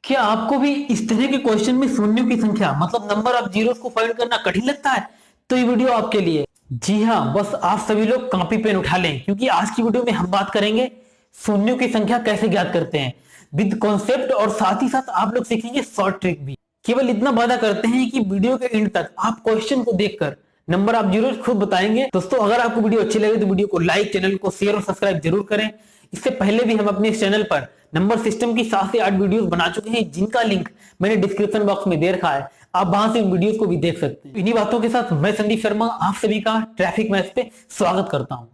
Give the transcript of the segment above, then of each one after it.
क्या आपको भी इस तरह के क्वेश्चन में शून्यों की संख्या मतलब नंबर ऑफ जीरोस को फाइंड करना कठिन लगता है? तो ये वीडियो आपके लिए। जी हाँ, बस आप सभी लोग कॉपी पेन उठा लें क्योंकि आज की वीडियो में हम बात करेंगे शून्यों की संख्या कैसे ज्ञात करते हैं विद कॉन्सेप्ट, और साथ ही साथ आप लोग सीखेंगे शॉर्ट ट्रिक भी। केवल इतना वादा करते हैं कि वीडियो के एंड तक आप क्वेश्चन को देखकर नंबर ऑफ जीरो खुद बताएंगे। दोस्तों, अगर आपको वीडियो अच्छी लगे तो वीडियो को लाइक, चैनल को शेयर और सब्सक्राइब जरूर करें। इससे पहले भी हम अपने इस चैनल पर नंबर सिस्टम की 7 से 8 वीडियोस बना चुके हैं जिनका लिंक मैंने डिस्क्रिप्शन बॉक्स में दे रखा है। आप वहां से उन वीडियोस को भी देख सकते हैं। इन्हीं बातों के साथ मैं संदीप शर्मा आप सभी का ट्रैफिक मैथ्स पे स्वागत करता हूं।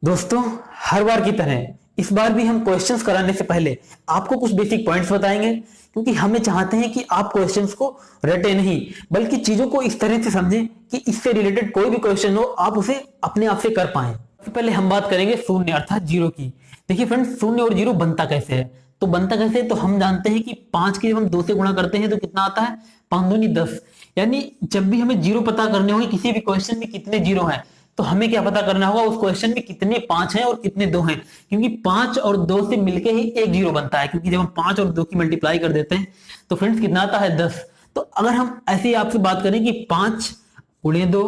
दोस्तों, हर बार की तरह इस बार भी हम क्वेश्चंस कराने से पहले आपको कुछ बेसिक पॉइंट्स बताएंगे क्योंकि हमें चाहते हैं कि आप क्वेश्चंस को रटे नहीं बल्कि चीजों को इस तरह से समझें कि इससे रिलेटेड कोई भी क्वेश्चन हो आप उसे अपने आप से कर पाएं। सबसे पहले हम बात करेंगे शून्य अर्थात जीरो की। देखिए फ्रेंड्स, शून्य और जीरो बनता कैसे है? तो बनता कैसे है तो हम जानते हैं कि 5 की जब हम 2 से गुणा करते हैं तो कितना आता है? 5 दूनी 10। यानी जब भी हमें जीरो पता करने होंगे किसी भी क्वेश्चन में कितने जीरो हैं तो हमें क्या पता करना होगा उस क्वेश्चन में कितने 5 हैं और कितने 2 हैं, क्योंकि 5 और 2 से मिलके ही एक जीरो बनता है। क्योंकि जब हम 5 और 2 की मल्टीप्लाई कर देते हैं तो फ्रेंड्स कितना आता है? 10। तो अगर हम ऐसे ही आपसे बात करें कि 5 गुणे 2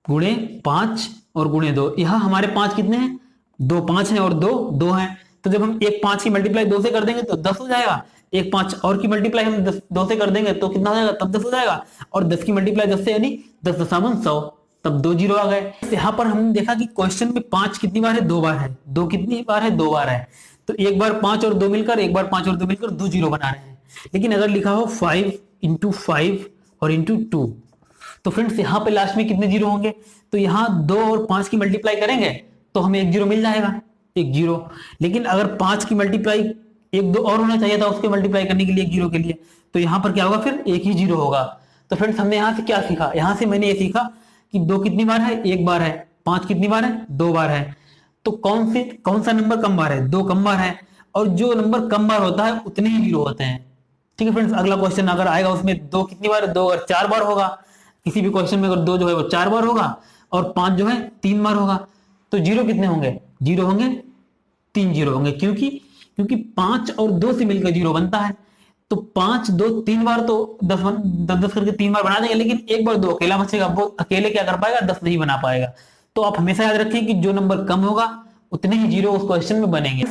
गुणे 5 और गुणे 2, यहां हमारे 5 कितने हैं? 2 5 हैं और 2 2 हैं। तो जब हम एक 5 की मल्टीप्लाई 2 से कर देंगे तो 10 हो जाएगा। एक 5 और की मल्टीप्लाई हम 2 से कर देंगे तो कितना हो जाएगा? तब 10 हो जाएगा। और 10 की मल्टीप्लाई 10 से यानी 10 दशामन 100, तब 2 जीरो आ गए। यहाँ पर हमने देखा कि क्वेश्चन में 5 कितनी बार है? 2 बार है। 2 कितनी बार है? 2 बार है। तो एक बार 5 और 2 मिलकर, एक बार 5 और 2 मिलकर 2 जीरो बना रहे हैं। लेकिन अगर लिखा हो 5 इंटू 5 और इंटू 2 तो फ्रेंड्स यहाँ पे लास्ट में कितने जीरो होंगे? तो यहाँ 2 और 5 की मल्टीप्लाई करेंगे तो हमें एक जीरो मिल जाएगा, एक जीरो। लेकिन अगर 5 की मल्टीप्लाई एक दो और होना चाहिए था उसके मल्टीप्लाई करने के लिए, एक जीरो के लिए, तो यहाँ पर क्या होगा? फिर एक ही जीरो होगा। तो फ्रेंड्स हमने यहाँ से क्या सीखा? यहाँ से मैंने ये सीखा कि 2 कितनी बार है? एक बार है। 5 कितनी बार है? 2 बार है। तो कौन सा नंबर कम बार है? 2 कम बार है। और जो नंबर कम बार होता है उतने ही जीरो होते हैं। ठीक है फ्रेंड्स, अगला क्वेश्चन अगर आएगा उसमें 2 कितनी बार है? 2 अगर 4 बार होगा, किसी भी क्वेश्चन में अगर 2 जो है वो 4 बार होगा और 5 जो है 3 बार होगा, तो जीरो कितने होंगे? जीरो होंगे 3 जीरो होंगे। क्योंकि 5 और 2 से मिलकर जीरो बनता है। तो 5 2 3 बार तो 10 10 करके 3 बार बना देंगे, लेकिन एक बार 2 अकेला बचेगा, वो अकेले क्या कर पाएगा? 10 नहीं बना पाएगा। तो आप हमेशा याद रखें कि जो नंबर कम होगा उतने ही जीरो उस क्वेश्चन में बनेंगे।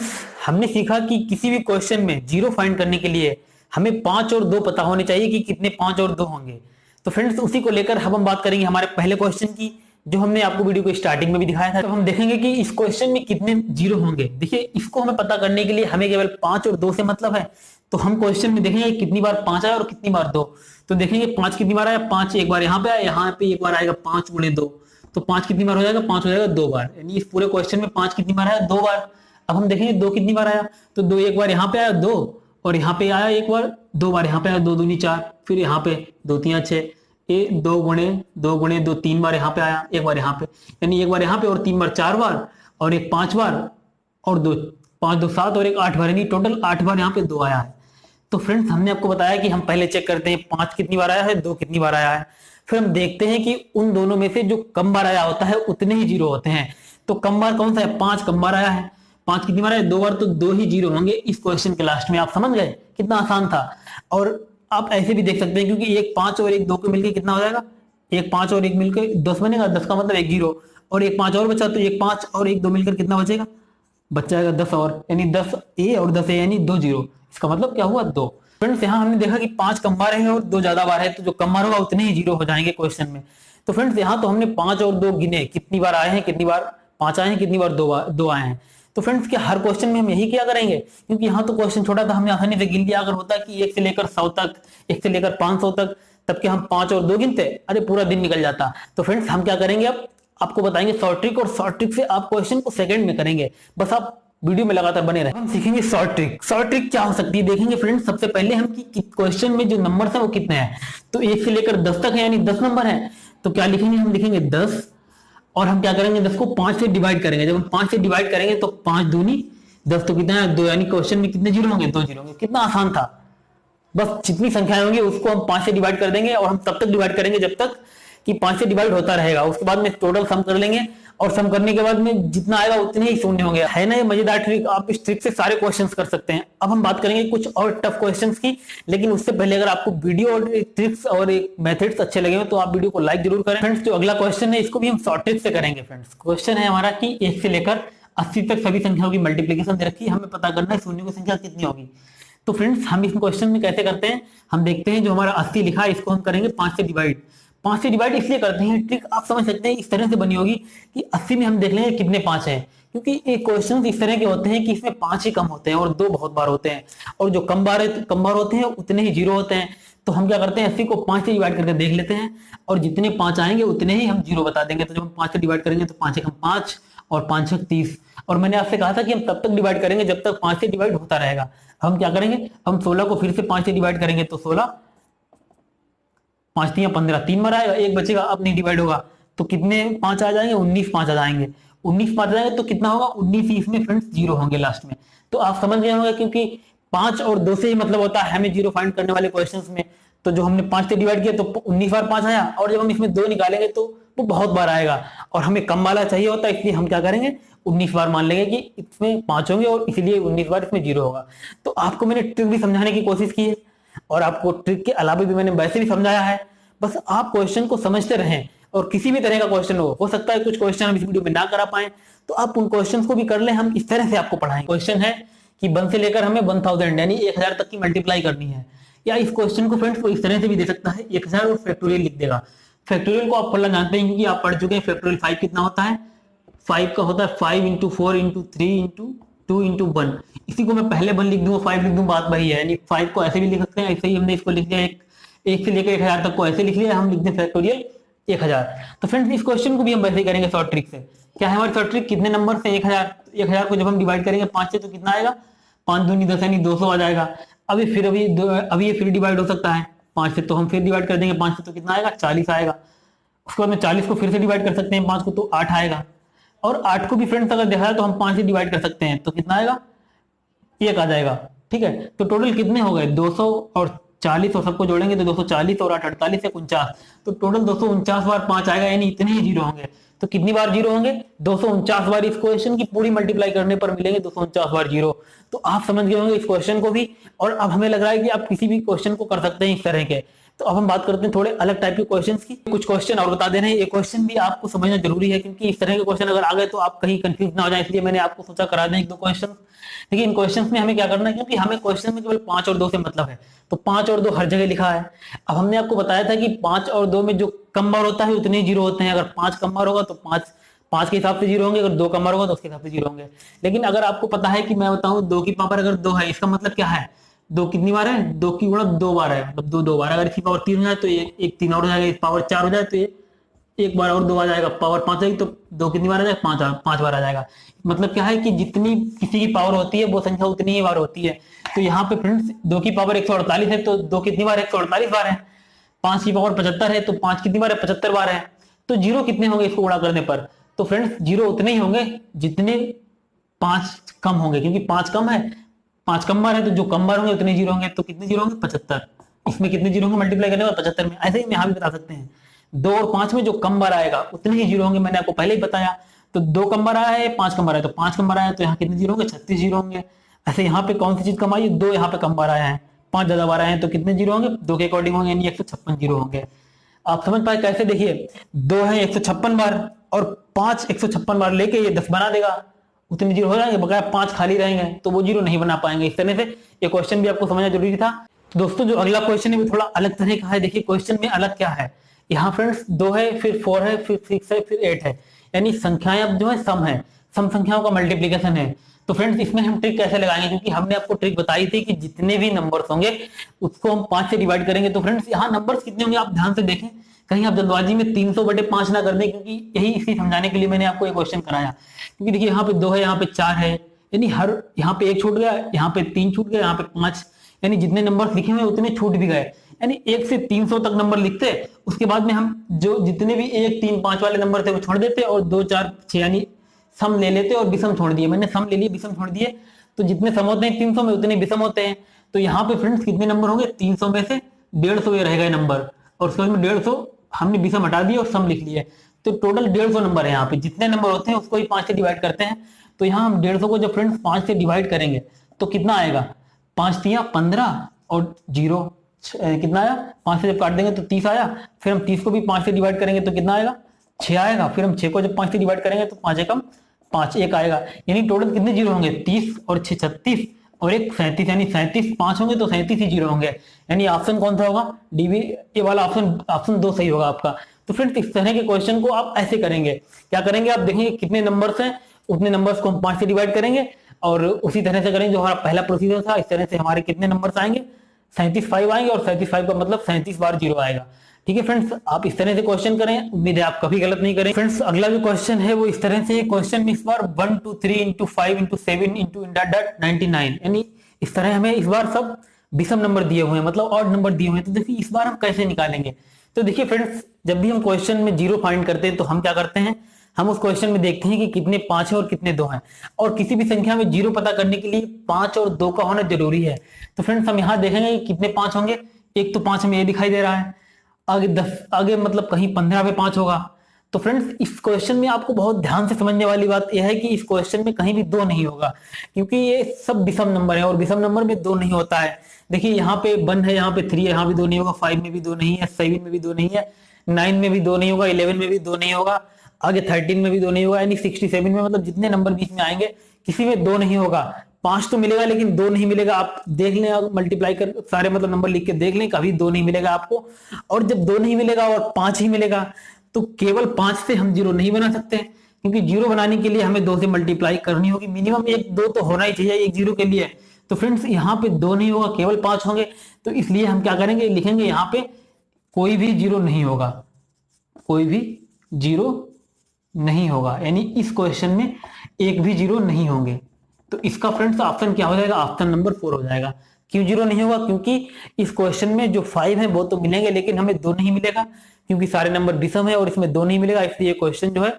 हमने सीखा कि किसी भी क्वेश्चन में जीरो फाइंड करने के लिए हमें 5 और 2 पता होने चाहिए कि कितने 5 और 2 होंगे। तो फ्रेंड्स उसी को लेकर हम बात करेंगे हमारे पहले क्वेश्चन की, जो हमने आपको वीडियो को स्टार्टिंग में भी दिखाया था। तो हम देखेंगे कि इस क्वेश्चन में कितने जीरो होंगे। देखिए, इसको हमें पता करने के लिए हमें केवल 5 और 2 से मतलब है। तो हम क्वेश्चन में देखेंगे कितनी बार 5 आया और कितनी बार 2। तो देखेंगे 5 कितनी बार आया? 5 एक बार यहाँ पे आया, यहाँ पे एक बार आएगा 5 गुणे 2। तो 5 कितनी बार हो जाएगा? 5 हो जाएगा 2 बार। यानी इस पूरे क्वेश्चन में 5 कितनी बार आया? 2 बार। अब हम देखेंगे 2 कितनी बार आया? तो 2 एक बार यहाँ पे आया 2, और यहाँ पे आया एक बार 2 बार, यहाँ पे आया 2 दूनी 4, फिर यहाँ पे 2 3 6, ये 2 गुणे 2 3 बार यहाँ पे आया, एक बार यहाँ पे, यानी एक बार यहाँ पे और 3 बार 4 बार, और एक 5 बार और 2 5 2 7 और एक 8 बार, यानी टोटल 8 बार यहाँ पे 2 आया है। तो फ्रेंड्स हमने आपको बताया कि हम पहले चेक करते हैं 5 कितनी बार आया है, 2 कितनी बार आया है। फिर हम देखते हैं कि उन दोनों में से जो कम बार आया होता है उतने ही जीरो होते हैं। तो कम बार कौन सा है? 5 कम बार आया है। 5 कितनी बार आया? 2 बार, तो 2 ही जीरो होंगे इस क्वेश्चन के लास्ट में। आप समझ गए कितना आसान था? और आप ऐसे भी देख सकते हैं क्योंकि एक 5 और एक 2 के मिलकर कितना हो जाएगा? एक 5 और 1 मिलकर 10 बनेगा, 10 का मतलब एक जीरो, और एक 5 और बचा, तो एक 5 और एक 2 मिलकर कितना बचेगा? बच जाएगा 10, और यानी 10 ए और 10 ए यानी 2 जीरो। इसका मतलब क्या हुआ? 2। फ्रेंड्स यहाँ हमने देखा कि 5 कम बार है और 2 ज्यादा बार है, तो जो कम बार होगा उतने ही जीरो हो जाएंगे क्वेश्चन में। तो फ्रेंड्स यहाँ तो हमने 5 और 2 गिने, कितनी बार आए हैं, कितनी बार 5 आए हैं, कितनी बार 2 आए हैं। तो फ्रेंड्स क्या हर क्वेश्चन में हम यही क्या करेंगे? क्योंकि यहाँ तो क्वेश्चन छोटा था, हमने आसानी से गिन लिया। अगर होता कि 1 से लेकर 100 तक, 1 से लेकर 500 तक, तब के हम 5 और 2 गिनते, अरे पूरा दिन निकल जाता। तो फ्रेंड्स हम क्या करेंगे, अब आपको बताएंगे शॉर्ट ट्रिक, और शॉर्ट ट्रिक से आप क्वेश्चन को सेकंड में करेंगे। बस आप वीडियो में लगातार बने रहे। हम सीखेंगे शॉर्ट ट्रिक। शॉर्ट ट्रिक क्या हो सकती है देखेंगे फ्रेंड्स। सबसे पहले हम कि क्वेश्चन में जो नंबर है वो कितने हैं, तो 1 से लेकर 10 तक है, यानी 10 नंबर है। तो क्या लिखेंगे? हम लिखेंगे 10, और हम क्या करेंगे? 10 को 5 से डिवाइड करेंगे। जब हम 5 से डिवाइड करेंगे तो 5 दूनी 10, तो कितना है? 2, यानी क्वेश्चन में कितने जीरो होंगे? 2 जीरो होंगे। कितना आसान था। बस जितनी संख्याएं होंगी उसको हम 5 से डिवाइड कर देंगे, और हम तब तक डिवाइड करेंगे जब तक कि 5 से डिवाइड होता रहेगा। उसके बाद में टोटल सम कर लेंगे और सम करने के बाद में जितना आएगा उतने ही शून्य होंगे। है ना ये मजेदार ट्रिक? आप इस ट्रिक से सारे क्वेश्चंस कर सकते हैं। अब हम बात करेंगे कुछ और टफ क्वेश्चंस की, लेकिन उससे पहले अगर आपको वीडियो और ट्रिक्स और मेथड्स अच्छे लगे हो तो आप वीडियो को लाइक जरूर करें। फ्रेंड्स जो अगला क्वेश्चन है इसको भी हम शॉर्ट ट्रिक से करेंगे। फ्रेंड्स क्वेश्चन है हमारा कि 1 से लेकर 80 तक सभी संख्याओं की मल्टीप्लीकेशन दे रखी है, हमें पता करना है शून्य की संख्या कितनी होगी। तो फ्रेंड्स हम इस क्वेश्चन में कैसे करते हैं, हम देखते हैं जो हमारा 80 लिखा है इसको हम करेंगे 5 से डिवाइड। 5 से डिवाइड इसलिए करते हैं, ट्रिक आप समझ सकते हैं इस तरह से बनी होगी कि 80 में हम देख लेंगे कितने 5 हैं, क्योंकि ये क्वेश्चन इस तरह के होते हैं कि इसमें 5 ही कम होते हैं और 2 बहुत बार होते हैं, और जो कम बार होते हैं उतने ही 0 होते हैं। तो हम क्या करते हैं 80 को 5 से डिवाइड करके देख लेते हैं, और जितने 5 आएंगे उतने ही हम 0 बता देंगे। तो जब हम 5 से डिवाइड करेंगे तो 5 एकम 5 और 5 छक 30, और मैंने आपसे कहा था कि हम तब तक डिवाइड करेंगे जब तक 5 से डिवाइड होता रहेगा। हम क्या करेंगे, हम 16 को फिर से 5 से डिवाइड करेंगे तो 16, 5 3 15, 3 बार आएगा, एक बचेगा, अब नहीं डिवाइड होगा, तो कितने 5 आ जाएंगे, 19 5 आ जाएंगे। 19 5 आ जाएंगे तो कितना होगा, 19 ही इसमें फ्रेंड्स 0 होंगे लास्ट में। तो आप समझ गए होंगे, क्योंकि 5 और 2 से ही मतलब होता है हमें 0 फाइंड करने वाले क्वेश्चंस में। तो जो हमने 5 से डिवाइड किया तो 19 बार 5 आया, और जब हम इसमें 2 निकालेंगे तो वो बहुत बार आएगा, और हमें कम वाला चाहिए होता है, इसलिए हम क्या करेंगे 19 बार मान लेंगे कि इसमें 5 होंगे और इसीलिए 19 बार इसमें 0 होगा। तो आपको मैंने ट्रिक भी समझाने की कोशिश की है, और आपको ट्रिक के अलावा भी मैंने वैसे भी समझाया है। बस आप क्वेश्चन को समझते रहें, और किसी भी तरह का क्वेश्चन हो सकता है कुछ क्वेश्चन हम इस वीडियो में ना करा पाए, तो आप उन क्वेश्चंस को भी कर लें, हम इस तरह से आपको पढ़ाएंगे। क्वेश्चन है कि 1 से लेकर हमें 1000 यानी 1000 तक की मल्टीप्लाई करनी है, या इस क्वेश्चन को फ्रेंड्स को इस तरह से भी दे सकता है 1000 और फैक्टोरियल लिख देगा। फैक्टोरियल को आप पढ़ना जानते हैं क्योंकि आप पढ़ चुके हैं। फैक्टोरियल 5 कितना होता है, 5 का होता है 5 इंटू 4 इंटू 3 इंटू 2 इंटू 1। इसी को मैं पहले 1 लिख दूंगा, 5 लिख दूं, बात वही है। यानी 5 को ऐसे भी लिख सकते हैं, ऐसे ही हमने इसको लिख दिया, एक से लेकर 1000 तक को ऐसे लिख लिया, हम लिख दें फैक्टोरियल 1000। तो फ्रेंड्स इस क्वेश्चन को भी हम वैसे ही करेंगे शॉर्ट ट्रिक से। क्या है हमारी शॉर्ट ट्रिक, कितने नंबर से 1000 को जब हम डिवाइड करेंगे 5 से तो कितना आएगा, 5 दूनी 10 यानी 200 आ जाएगा। अभी ये फिर डिवाइड हो सकता है 5 से, तो हम फिर डिवाइड कर देंगे 5 से तो कितना आएगा, 40 आएगा। उसके बाद में 40 को फिर से डिवाइड कर सकते हैं 5 को, तो 8 आएगा। और 8 को भी फ्रेंड्स अगर देखा जाए तो हम 5 से डिवाइड कर सकते हैं, तो कितना आएगा, 1 आ जाएगा। ठीक है, तो टोटल कितने हो गए, 200 और 40, और सबको जोड़ेंगे तो 240 और 8 48 से 49, तो टोटल 249 बार 5 आएगा, यानी इतने ही 0 होंगे। तो कितनी बार 0 होंगे, 249 बार। इस क्वेश्चन की पूरी मल्टीप्लाई करने पर मिलेंगे 249 बार 0। तो आप समझ गए होंगे इस क्वेश्चन को भी, और अब हमें लग रहा है कि आप किसी भी क्वेश्चन को कर सकते हैं इस तरह के। तो अब हम बात करते हैं थोड़े अलग टाइप के क्वेश्चंस की। कुछ क्वेश्चन और बता दे रहे हैं, ये क्वेश्चन भी आपको समझना जरूरी है, क्योंकि इस तरह के क्वेश्चन अगर आ गए तो आप कहीं कंफ्यूज ना हो जाए, इसलिए मैंने आपको सोचा करा दें 1-2 क्वेश्चन। लेकिन इन क्वेश्चंस में हमें क्या करना है, क्योंकि हमें क्वेश्चन में केवल 5 और 2 से मतलब है, तो 5 और 2 हर जगह लिखा है। अब हमने आपको बताया था कि 5 और 2 में जो कम बार होता है उतने ही 0 होते हैं। अगर 5 कम बार होगा तो 5 के हिसाब से 0 होंगे, अगर 2 कम बार होगा तो उसके हिसाब से 0 होंगे। लेकिन अगर आपको पता है कि मैं बताऊं 2 की पावर अगर 2 है, इसका मतलब क्या है, 2 कितनी बार है, 2 की गुणा 2 बार है, मतलब 2 2 बार। अगर इसकी पावर 3 हो जाए तो एक 3 और हो जाएगा, इस पावर 4 हो जाए तो ये 1 बार और 2 आ जाएगा, पावर 5 आएगी तो 2 कितनी बार आ जाएगा, 5 बार आ जाएगा। मतलब क्या है कि जितनी किसी की पावर होती है वो संख्या उतनी ही बार होती है। तो यहाँ पे फ्रेंड्स 2 की पावर 148 है, तो 2 कितनी बार 148 बार है। 5 की पावर 75 है, तो 5 कितनी बार है, 75 बार है। तो 0 कितने होंगे इसको गुणा करने पर, तो फ्रेंड्स 0 उतने ही होंगे जितने 5 कम होंगे, क्योंकि 5 कम है, 5 कम बार है, तो जो कम बार होंगे उतने 0 होंगे। तो कितने 0 होंगे, 75। इसमें कितने 0 होंगे मल्टीप्लाई करने पर, 75 में। ऐसे ही हम यहाँ भी बता सकते हैं, 2 और 5 में जो कम बार आएगा उतने ही 0 होंगे, मैंने आपको पहले ही बताया। तो 2 कम बार आया है, 5 कम बार आया, तो 5 कम बार आया, तो यहाँ कितने 0 होंगे, 36 0 होंगे। ऐसे यहाँ पे कौन सी चीज कम आई है, 2 यहाँ पे कम बार आया है, 5 ज्यादा बार आए हैं, तो कितने 0 होंगे, 2 के अकॉर्डिंग होंगे, यानी 156 0 होंगे। आप समझ पाए कैसे, देखिए 2 है 156 बार, और 5 156 बार लेके ये 10 बना देगा, उतने 0 हो जाएंगे, बकाया 5 खाली रहेंगे तो वो 0 नहीं बना पाएंगे। इस तरह से ये क्वेश्चन भी आपको समझना जरूरी था। तो दोस्तों जो अगला क्वेश्चन है वो थोड़ा अलग तरह का है। देखिए क्वेश्चन में अलग क्या है, यहाँ फ्रेंड्स 2 है, फिर 4 है, फिर 6 है, फिर 8 है, यानी संख्याएं अब जो है सम है, सम संख्याओं का मल्टीप्लीकेशन है। तो फ्रेंड्स इसमें हम ट्रिक कैसे लगाएंगे, क्योंकि हमने आपको ट्रिक बताई थी कि जितने भी नंबर्स होंगे उसको हम 5 से डिवाइड करेंगे। तो फ्रेंड्स यहाँ नंबर्स कितने होंगे आप ध्यान से देखें, कहीं आप जल्दबाजी में 300/5 ना कर दें, क्योंकि यही इसी समझाने के लिए मैंने आपको ये क्वेश्चन कराया। क्योंकि देखिए यहाँ पे 2 है, यहाँ पे 4 है, यानी हर यहाँ पे 1 छूट गया, यहाँ पे 3 छूट गया, यहाँ पे 5, यानी जितने नंबर लिखे हुए उतने छूट भी गए। यानी 1 से 300 तक नंबर लिखते, उसके बाद में हम जो जितने भी 1 3 5 वाले नंबर थे वो छोड़ देते, और 2 4 6 यानी सम ले लेते और विषम छोड़ दिए। मैंने सम ले लिए, विषम छोड़ दिए, तो जितने सम होते हैं 300 में उतने विषम होते हैं। तो यहाँ पे फ्रेंड्स कितने नंबर होंगे, 300 में से 150 ये रहेगा नंबर, और उसके बाद में 150 हमने विषम हटा दिए और सम लिख लिए। तो टोटल 150 नंबर है। यहाँ पे जितने नंबर होते हैं उसको ही 5 से डिवाइड करते हैं। तो यहाँ हम 150 को जब फ्रेंड्स 5 से डिवाइड करेंगे तो कितना आएगा, 5 तिया 15 और 0 कितना आया, 5 से जब काट देंगे तो 30 आया। फिर हम 30 को भी 5 से डिवाइड करेंगे तो कितना आएगा, 6 आएगा। फिर हम 6 को जब 5 से डिवाइड करेंगे तो 5 एकम 5, 1 आएगा। यानी टोटल कितने जीरो होंगे, 30 और 6 36 और एक 37, यानी 37 5 होंगे तो 37 ही जीरो होंगे। यानी ऑप्शन कौन सा होगा, डीबी, ये वाला ऑप्शन 2 सही होगा आपका। तो फ्रेंड्स इस तरह के क्वेश्चन को आप ऐसे करेंगे, क्या करेंगे, आप देखेंगे कितने नंबर्स हैं, उतने नंबर्स को हम 5 से डिवाइड करेंगे और उसी तरह से करेंगे जो हमारा पहला प्रोसीजर था। इस तरह से हमारे कितने नंबर्स आएंगे, 37 5 आएंगे और 37 का मतलब 37 बार 0 आएगा। ठीक है फ्रेंड्स, आप इस तरह से क्वेश्चन करें, उम्मीद है आप कभी गलत नहीं करें। फ्रेंड्स अगला जो क्वेश्चन है वो इस तरह से, क्वेश्चन में इस बार 1 2 3 इंटू 5 इंटू 7 इंटू 99, यानी इस तरह हमें इस बार सब विषम नंबर दिए हुए हैं, मतलब ऑड नंबर दिए हुए हैं। तो देखिए इस बार हम कैसे निकालेंगे। तो देखिए फ्रेंड्स, जब भी हम क्वेश्चन में 0 फाइंड करते हैं तो हम क्या करते हैं, हम उस क्वेश्चन में देखते हैं कि कितने 5 है और कितने 2 हैं। और किसी भी संख्या में 0 पता करने के लिए 5 और 2 का होना जरूरी है। तो फ्रेंड्स हम यहाँ देखेंगे कि कितने 5 होंगे, एक तो 5 हमें ये दिखाई दे रहा है, आगे 10, आगे मतलब कहीं 15 पे 5 होगा। तो फ्रेंड्स इस क्वेश्चन में आपको बहुत ध्यान से समझने वाली बात यह है कि इस क्वेश्चन में कहीं भी 2 नहीं होगा, क्योंकि ये सब विषम नंबर है और विषम नंबर में 2 नहीं होता है। देखिए यहाँ पे 1 है, यहाँ पे 3 है, यहाँ भी 2 नहीं होगा, 5 में भी 2 नहीं है, 7 में भी 2 नहीं है, 9 में भी 2 नहीं होगा, 11 में भी 2 नहीं होगा, आगे 13 में भी 2 नहीं होगा, यानी 67 में, मतलब जितने नंबर बीच में आएंगे किसी में 2 नहीं होगा। 5 तो मिलेगा लेकिन 2 नहीं मिलेगा। आप देख लें, मल्टीप्लाई कर सारे मतलब नंबर लिख के देख लें, कभी 2 नहीं मिलेगा आपको। और जब 2 नहीं मिलेगा और 5 ही मिलेगा तो केवल 5 से हम 0 नहीं बना सकते, क्योंकि 0 बनाने के लिए हमें 2 से मल्टीप्लाई करनी होगी, मिनिमम 1 2 तो होना ही चाहिए एक 0 के लिए। तो फ्रेंड्स यहाँ पे 2 नहीं होगा, केवल 5 होंगे। तो इसलिए हम क्या करेंगे, लिखेंगे यहाँ पे कोई भी 0 नहीं होगा, कोई भी 0 नहीं होगा, यानी इस क्वेश्चन में एक भी 0 नहीं होंगे। तो इसका फ्रेंड्स ऑप्शन क्या हो जाएगा, ऑप्शन नंबर 4 हो जाएगा। क्यों 0 नहीं होगा, क्योंकि इस क्वेश्चन में जो 5 है वो तो मिलेंगे लेकिन हमें 2 नहीं मिलेगा, क्योंकि सारे नंबर विषम है और इसमें 2 नहीं मिलेगा। इसलिए क्वेश्चन जो है,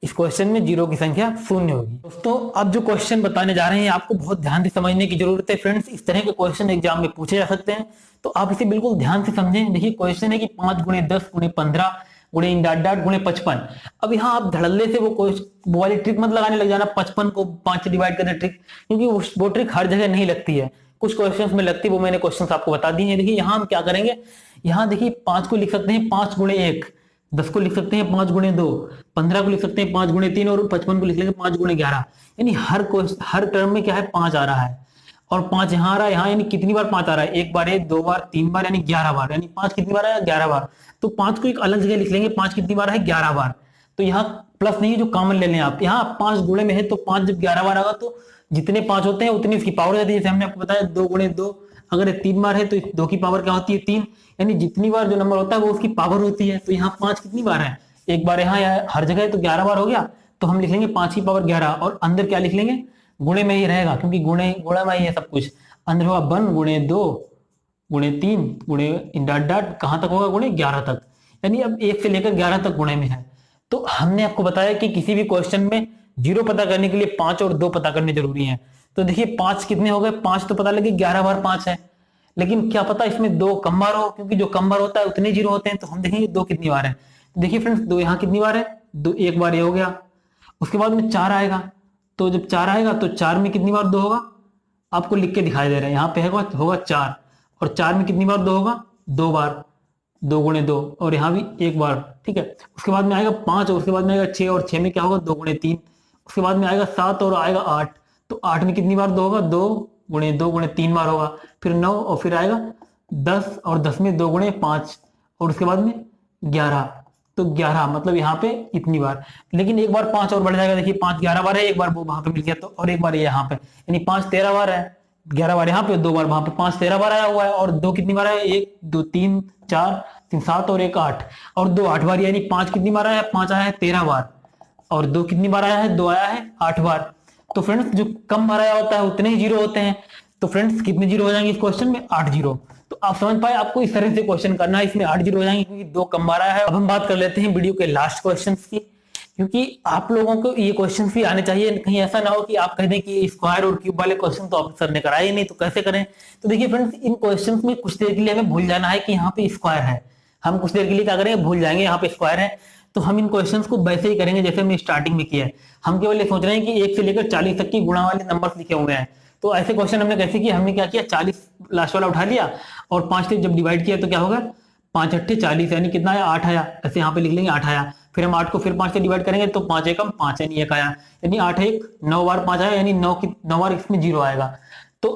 इस क्वेश्चन में 0 की संख्या 0 होगी। दोस्तों अब जो क्वेश्चन बताने जा रहे हैं आपको बहुत ध्यान से समझने की जरूरत है। फ्रेंड्स इस तरह के क्वेश्चन एग्जाम में पूछे जा सकते हैं, तो आप इसे बिल्कुल ध्यान से समझें। देखिए क्वेश्चन है कि 5 गुणे 10 गुणे 15 गुणे डॉट डॉट गुणे 55। अब यहाँ आप धड़ल्ले से वो वाली ट्रिक मत लगाने लग जाना, 55 को 5 से डिवाइड करने ट्रिक, क्योंकि वो ट्रिक हर जगह नहीं लगती है, कुछ क्वेश्चंस में लगती है, वो मैंने क्वेश्चंस आपको बता दिए हैं। देखिए यहाँ हम क्या करेंगे, यहाँ देखिए 5 को लिख सकते हैं 5 गुणे 1, 10 को लिख सकते हैं 5 गुणे 2, 15 को लिख सकते हैं 5 गुणे 3 और 55 को लिख लेंगे 5 गुणे 11। यानी हर टर्म में क्या है, 5 आ रहा है और 5 यहाँ आ रहा है, यहाँ यानी कितनी बार 5 आ रहा है, एक बार, 2 बार, 3 बार, यानी 11 बार। यानी 5 कितनी बार आया, 11 बार। तो 5 को एक अलग जगह लिख लेंगे, 5 कितनी बार है, 11 बार। तो यहाँ प्लस नहीं है, जो कॉमन ले लें आप, यहाँ 5 गुणे में है तो 5 जब 11 बार आएगा तो जितने 5 होते हैं उतनी उसकी पावर हो जाती है। जैसे हमने आपको बताया 2 गुणे 2, अगर 3 बार है तो 2 की पावर क्या होती है, 3। यानी जितनी बार जो नंबर होता है वो उसकी पावर होती है। तो यहाँ 5 कितनी बार है, एक बार, यहाँ हर जगह तो 11 बार हो गया। तो हम लिख लेंगे 5 की पावर 11 और अंदर क्या लिख लेंगे, गुणे में ही रहेगा, क्योंकि गुणा में ही है सब कुछ। अंदर होगा 1 गुणे 2 गुणे 3 गुणे डॉट डॉट कहां तक होगा, गुणे 11 तक। यानी अब 1 से लेकर 11 तक गुणे में है। तो हमने आपको बताया कि किसी भी क्वेश्चन में 0 पता करने के लिए 5 और 2 पता करने जरूरी है। तो देखिए 5 कितने हो गए, 5 तो पता लगे 11 बार 5 है, लेकिन क्या पता इसमें 2 कम बार हो, क्योंकि जो कम बार होता है उतने 0 होते हैं। तो हम देखेंगे 2 कितनी बार है। तो देखिए फ्रेंड्स 2 यहाँ कितनी बार है, 2 एक बार ये हो गया। उसके बाद में 4 आएगा, तो जब 4 आएगा तो 4 में कितनी बार 2 होगा, आपको लिख के दिखाई दे रहा है, यहाँ पे होगा 4 और 4 में कितनी बार 2 होगा, 2 बार, 2 गुणे 2 और यहाँ भी 1 बार। ठीक है, उसके बाद में आएगा 5 और उसके बाद में आएगा 6 और 6 में क्या होगा, 2 गुणे 3। उसके बाद में आएगा 7 और आएगा 8, तो 8 में कितनी बार 2 होगा, 2 गुणे 3 बार होगा। फिर 9 और फिर आएगा 10 और 10 में 2 गुणे 5 और उसके बाद में 11, तो 11 मतलब यहाँ पे इतनी बार। लेकिन एक बार 5 और बढ़ जाएगा, देखिए 5 11 बार है, एक बार वो वहां पे मिल गया तो, और एक बार ये यहाँ पे, यानी 5 13 बार है, 11 बार यहाँ पे 2 बार वहां पे, 5 13 बार आया हुआ है। और 2 कितनी बार है, 1 2 3 4 3 7 और 1 8 और 2 8 बार, यानी 5 कितनी बार आया है, 5 आया है 13 बार और 2 कितनी बार आया है, 2 आया है 8 बार। तो फ्रेंड्स जो कम बार आया होता है उतने ही 0 होते हैं। तो फ्रेंड्स कितने 0 हो जाएंगे इस क्वेश्चन में, 8 0। तो आप समझ पाए, आपको इस तरह से क्वेश्चन करना है, इसमें 8 0 हो जाएंगे क्योंकि 2 कम बार आया है। अब हम बात कर लेते हैं वीडियो के लास्ट क्वेश्चन की, क्योंकि आप लोगों को ये क्वेश्चन भी आने चाहिए, कहीं ऐसा ना हो कि आप कह दें कि स्क्वायर और क्यूब वाले क्वेश्चन तो आप सर ने कराए ही नहीं, तो कैसे करें। तो देखिए फ्रेंड्स इन क्वेश्चंस में कुछ देर के लिए हमें भूल जाना है कि यहाँ पे स्क्वायर है, हम कुछ देर के लिए क्या करेंगे, भूल जाएंगे यहाँ पे स्क्वायर है। तो हम इन क्वेश्चंस को वैसे ही करेंगे जैसे हमने स्टार्टिंग में किया है। हम केवल ये सोच रहे हैं कि 1 से लेकर 40 तक की गुणा वाले नंबर्स लिखे हुए हैं। तो ऐसे क्वेश्चन हमने कैसे किया, हमने क्या किया, 40 लास्ट वाला उठा लिया और 5 से जब डिवाइड किया तो क्या होगा, 5 अट्ठे 40 यानी कितना आया, 8 आया। ऐसे यहाँ पे लिख लेंगे 8 आया। फिर हम 8 को फिर 5 से डिवाइड करेंगे तो 5 एकम 5 यानी 1 आया, यानी 8 1 9 बार 5 आया, यानी 9 बार इसमें 0 आएगा। तो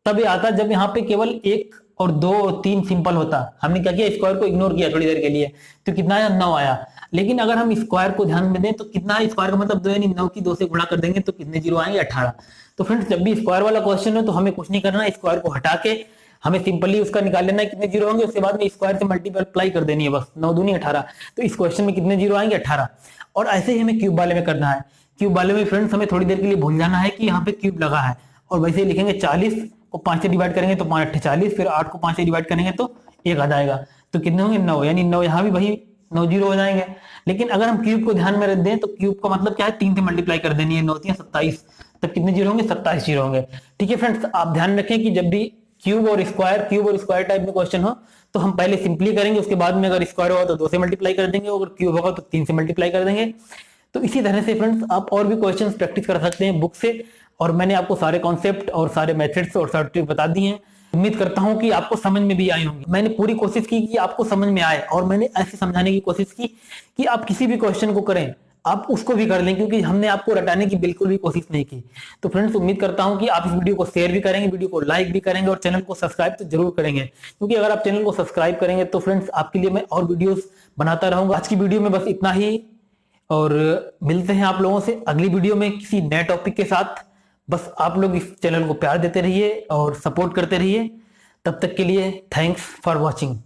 तब ये आता जब यहाँ पे केवल 1 और 2 और 3 सिंपल होता। हमने क्या किया, स्क्वायर को इग्नोर किया थोड़ी देर के लिए, तो कितना आया, 9 आया। लेकिन अगर हम स्क्वायर को ध्यान में दें तो कितना है, स्क्वायर का मतलब 2 यानी 9 की 2 से गुणा कर देंगे तो कितने 0 आएंगे, 18। तो फ्रेंड्स जब भी स्क्वायर वाला क्वेश्चन हो तो हमें कुछ नहीं करना है, स्क्वायर को हटा के हमें सिंपली उसका निकाल लेना है कितने 0 होंगे, उसके बाद में स्क्वायर से मल्टीप्लाई कर देनी है बस, 9 दूनी 18। तो इस क्वेश्चन में कितने 0 आएंगे, 18। और ऐसे ही हमें क्यूब वाले में करना है। क्यूब वाले में फ्रेंड्स हमें थोड़ी देर के लिए भूल जाना है कि यहाँ पे क्यूब लगा है, और वैसे ही लिखेंगे 40 को 5 से डिवाइड करेंगे तो 5 अट्ठे 40, फिर 8 को 5 से डिवाइड करेंगे तो 1 आ जाएगा। तो कितने होंगे, 9, यानी 9 यहाँ भी वही 9 0 हो जाएंगे। लेकिन अगर हम क्यूब को ध्यान में रख दें तो क्यूब का मतलब क्या है, 3 से मल्टीप्लाई कर देनी है, 9 3 27, तब कितने 0 होंगे, 27 0 होंगे। ठीक है फ्रेंड्स, आप ध्यान रखें कि जब भी क्यूब और स्क्वायर टाइप में क्वेश्चन हो तो हम पहले सिंपली करेंगे, उसके बाद में अगर स्क्वायर होगा तो 2 से मल्टीप्लाई कर देंगे, अगर क्यूब होगा तो 3 से मल्टीप्लाई कर देंगे। तो इसी तरह से फ्रेंड्स आप और भी क्वेश्चंस प्रैक्टिस कर सकते हैं बुक से, और मैंने आपको सारे कॉन्सेप्ट और सारे मेथड्स और सारे ट्रिक बता दिए हैं। उम्मीद करता हूं कि आपको समझ में भी आई होंगी। मैंने पूरी कोशिश की कि आपको समझ में आए, और मैंने ऐसे समझाने की कोशिश की कि आप किसी भी क्वेश्चन को करें आप उसको भी कर लें, क्योंकि हमने आपको रटाने की बिल्कुल भी कोशिश नहीं की। तो फ्रेंड्स उम्मीद करता हूं कि आप इस वीडियो को शेयर भी करेंगे, वीडियो को लाइक भी करेंगे, और चैनल को सब्सक्राइब तो जरूर करेंगे, क्योंकि अगर आप चैनल को सब्सक्राइब करेंगे तो फ्रेंड्स आपके लिए मैं और वीडियोस बनाता रहूंगा। आज की वीडियो में बस इतना ही, और मिलते हैं आप लोगों से अगली वीडियो में किसी नए टॉपिक के साथ। बस आप लोग इस चैनल को प्यार देते रहिए और सपोर्ट करते रहिए। तब तक के लिए थैंक्स फॉर वॉचिंग।